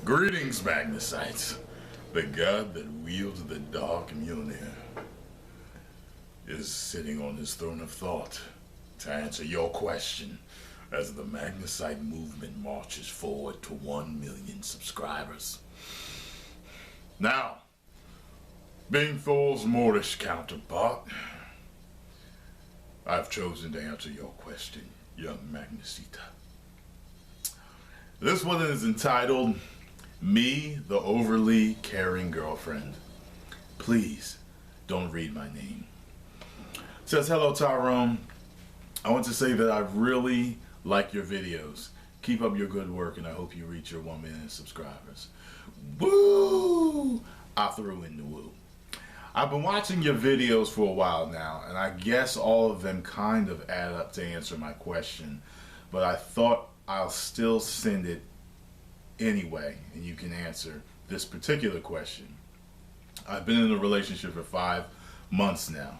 Greetings, Magnusites. The god that wields the dark Mjolnir is sitting on his throne of thought to answer your question as the Magnusite movement marches forward to 1 million subscribers. Now, being Thor's Moorish counterpart, I've chosen to answer your question, young Magnusita. This one is entitled, Me, the Overly Caring Girlfriend. Please don't read my name. It says, hello Tyrone. I want to say that I really like your videos. Keep up your good work and I hope you reach your 1 million subscribers. Woo! I threw in the woo. I've been watching your videos for a while now and I guess all of them kind of add up to answer my question, but I thought I'll still send it anyway, and you can answer this particular question. I've been in a relationship for 5 months now,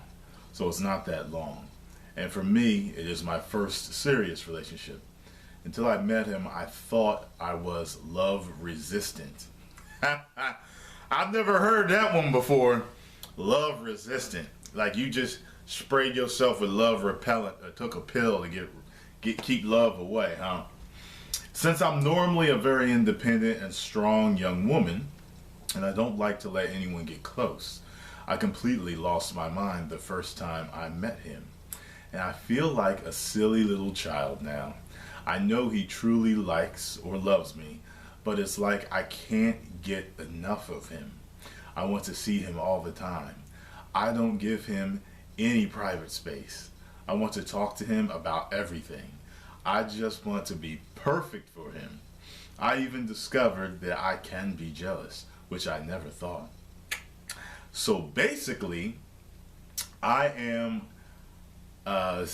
so it's not that long. And for me, it is my first serious relationship. Until I met him, I thought I was love resistant. I've never heard that one before. Love resistant. Like you just sprayed yourself with love repellent or took a pill to keep love away, huh? Since I'm normally a very independent and strong young woman, and I don't like to let anyone get close, I completely lost my mind the first time I met him. And I feel like a silly little child now. I know he truly likes or loves me, but it's like I can't get enough of him. I want to see him all the time. I don't give him any private space. I want to talk to him about everything. I just want to be perfect for him. I even discovered that I can be jealous, which I never thought. So basically, I am, I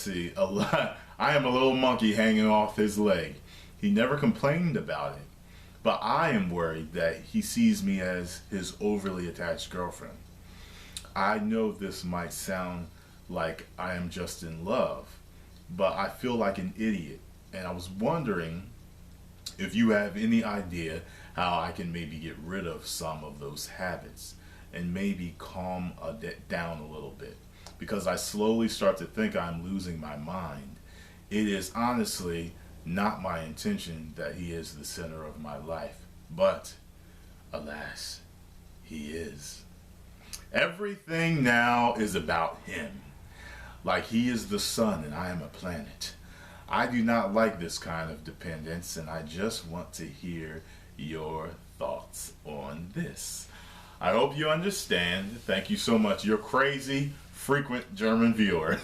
am a little monkey hanging off his leg. He never complained about it, but I am worried that he sees me as his overly attached girlfriend. I know this might sound like I am just in love, but I feel like an idiot, and I was wondering if you have any idea how I can maybe get rid of some of those habits and maybe calm down a little bit, because I slowly start to think I'm losing my mind. It is honestly not my intention that he is the center of my life, but alas, he is. Everything now is about him. Like he is the sun and I am a planet. I do not like this kind of dependence, and I just want to hear your thoughts on this. I hope you understand. Thank you so much. You're crazy, frequent German viewer.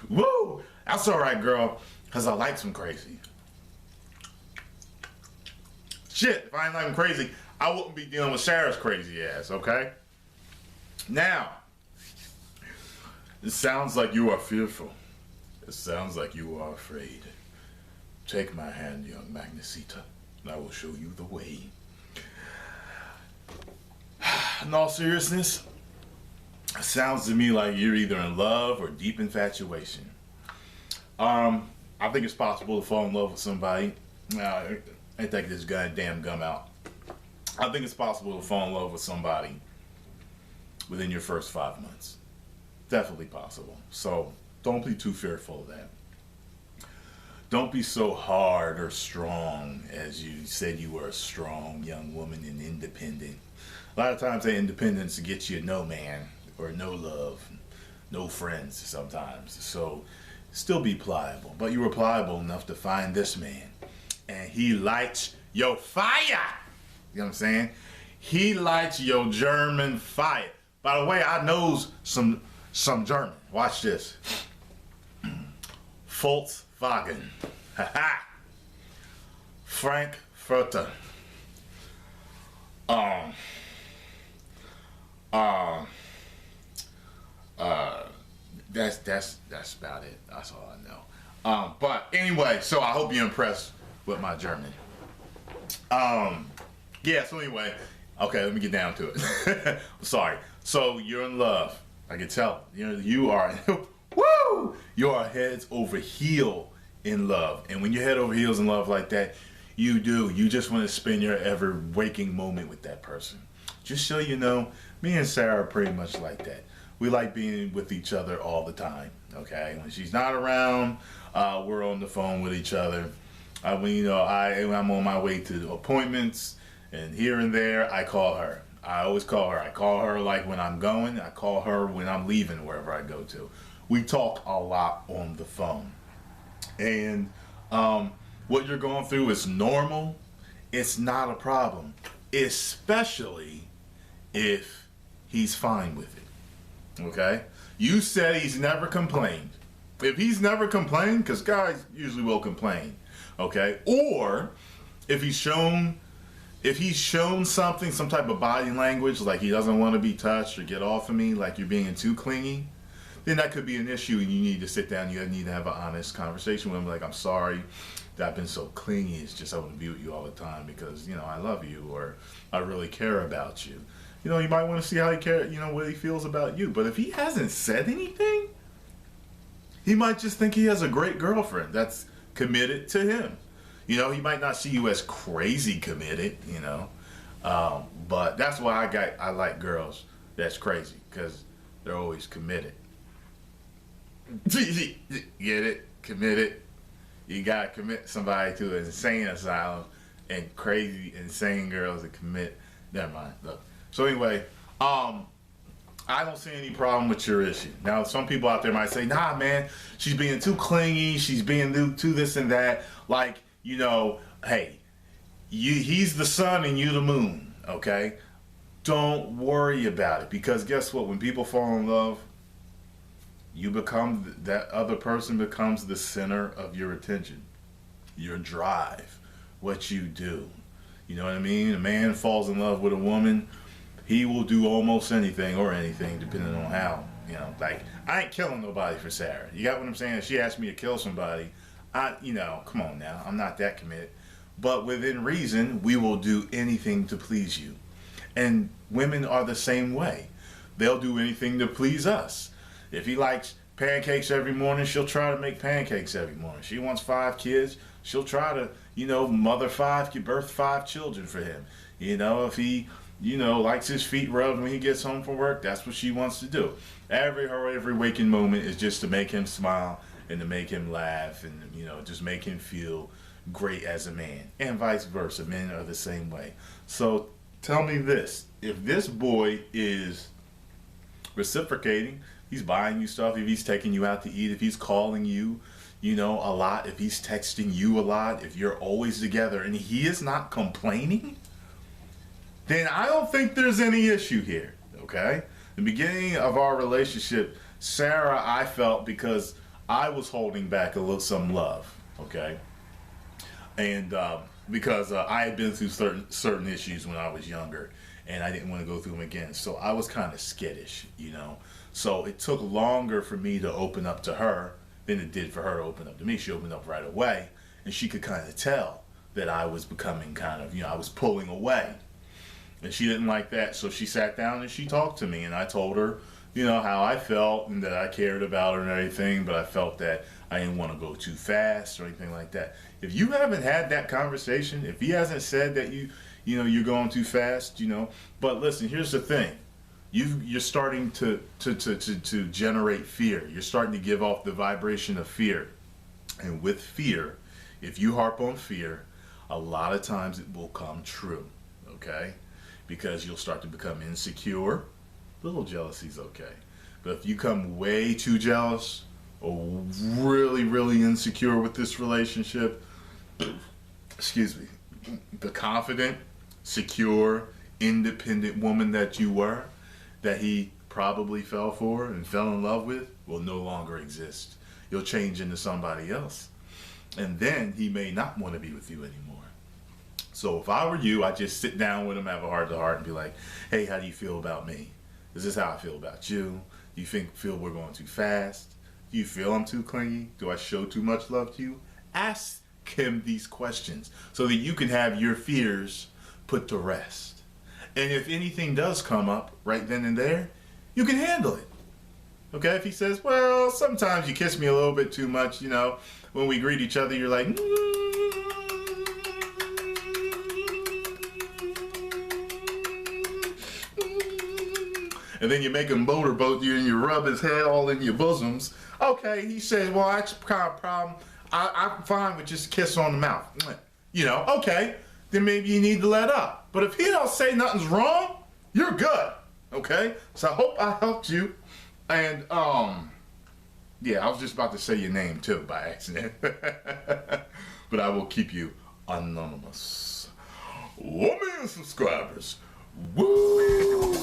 Woo! That's alright, girl, because I like some crazy. Shit, if I ain't like them crazy, I wouldn't be dealing with Sarah's crazy ass, okay? Now, it sounds like you are fearful. It sounds like you are afraid. Take my hand, young Magnusita, and I will show you the way. In all seriousness, it sounds to me like you're either in love or deep infatuation. I think it's possible to fall in love with somebody. I take this goddamn gum out. I think it's possible to fall in love with somebody within your first 5 months. Definitely possible. So don't be too fearful of that. Don't be so hard or strong, as you said you were a strong young woman and independent. A lot of times that independence gets you no man or no love, no friends sometimes. So still be pliable, but you were pliable enough to find this man, and he lights your fire. You know what I'm saying? He lights your German fire. By the way, I knows some German. Watch this. Volkswagen. Haha. Frankfurter. That's about it. That's all I know. But anyway, so I hope you're impressed with my German. Yeah, so anyway, okay, let me get down to it. Sorry. So you're in love. I can tell. You are, woo! You are heads over heel in love. And when you're head over heels in love like that, you just want to spend your ever waking moment with that person. Just so you know, me and Sarah are pretty much like that. We like being with each other all the time, okay? When she's not around, we're on the phone with each other. When I'm on my way to appointments and here and there, I call her. I always call her. I call her like when I'm going. I call her when I'm leaving wherever I go to. We talk a lot on the phone. And what you're going through is normal. It's not a problem, especially if he's fine with it. Okay? You said he's never complained. If he's never complained, because guys usually will complain, okay? Or if he's shown something, some type of body language, like he doesn't want to be touched or get off of me, like you're being too clingy, then that could be an issue and you need to sit down. You need to have an honest conversation with him, like, I'm sorry that I've been so clingy. It's just I want to be with you all the time because, I love you or I really care about you. You might want to see how he cares, what he feels about you. But if he hasn't said anything, he might just think he has a great girlfriend that's committed to him. He might not see you as crazy committed, but that's why I like girls that's crazy, because they're always committed. Get it? Committed. You gotta commit somebody to an insane asylum, and crazy, insane girls that commit. Never mind. Look. So anyway, I don't see any problem with your issue. Now, some people out there might say, nah, man, she's being too clingy. She's being too this and that. Like, hey, he's the sun and you the moon, okay? Don't worry about it, because guess what? When people fall in love, that other person becomes the center of your attention, your drive, what you do. You know what I mean? A man falls in love with a woman, he will do almost anything or anything depending on how, like, I ain't killing nobody for Sarah. You got what I'm saying? If she asked me to kill somebody, come on now, I'm not that committed. But within reason, we will do anything to please you. And women are the same way. They'll do anything to please us. If he likes pancakes every morning, she'll try to make pancakes every morning. She wants 5 kids, she'll try to, birth 5 children for him. If he, likes his feet rubbed when he gets home from work, that's what she wants to do. Every waking moment is just to make him smile and to make him laugh and, just make him feel great as a man. And vice versa. Men are the same way. So tell me this. If this boy is reciprocating, he's buying you stuff, if he's taking you out to eat, if he's calling you, a lot, if he's texting you a lot, if you're always together and he is not complaining, then I don't think there's any issue here, okay? The beginning of our relationship, Sarah, I felt, because I was holding back some love, okay? And because I had been through certain issues when I was younger, and I didn't want to go through them again. So I was kind of skittish, So it took longer for me to open up to her than it did for her to open up to me. She opened up right away, and she could kind of tell that I was becoming kind of, I was pulling away. And she didn't like that, so she sat down and she talked to me, and I told her, how I felt and that I cared about her and everything, but I felt that I didn't want to go too fast or anything like that. If you haven't had that conversation, if he hasn't said that you're going too fast, but listen, here's the thing. You're starting to generate fear. You're starting to give off the vibration of fear. And with fear, if you harp on fear, a lot of times it will come true, okay? Because you'll start to become insecure. A little jealousy is okay. But if you come way too jealous or really, really insecure with this relationship, excuse me, the confident, secure, independent woman that you were, that he probably fell for and fell in love with, will no longer exist. You'll change into somebody else. And then he may not want to be with you anymore. So if I were you, I'd just sit down with him, have a heart-to-heart, and be like, hey, how do you feel about me? Is this how I feel about you? Do you feel we're going too fast? Do you feel I'm too clingy? Do I show too much love to you? Ask him these questions so that you can have your fears put to rest. And if anything does come up right then and there, you can handle it. Okay, if he says, well, sometimes you kiss me a little bit too much, you know, when we greet each other, you're like, and then you make him motorboat you and you rub his head all in your bosoms. Okay, he says, well, that's kind of a problem. I'm fine with just a kiss on the mouth. You know, okay, then maybe you need to let up. But if he don't say nothing's wrong, you're good. Okay, so I hope I helped you. And, yeah, I was just about to say your name too by accident. But I will keep you anonymous. 1 million subscribers. Woo!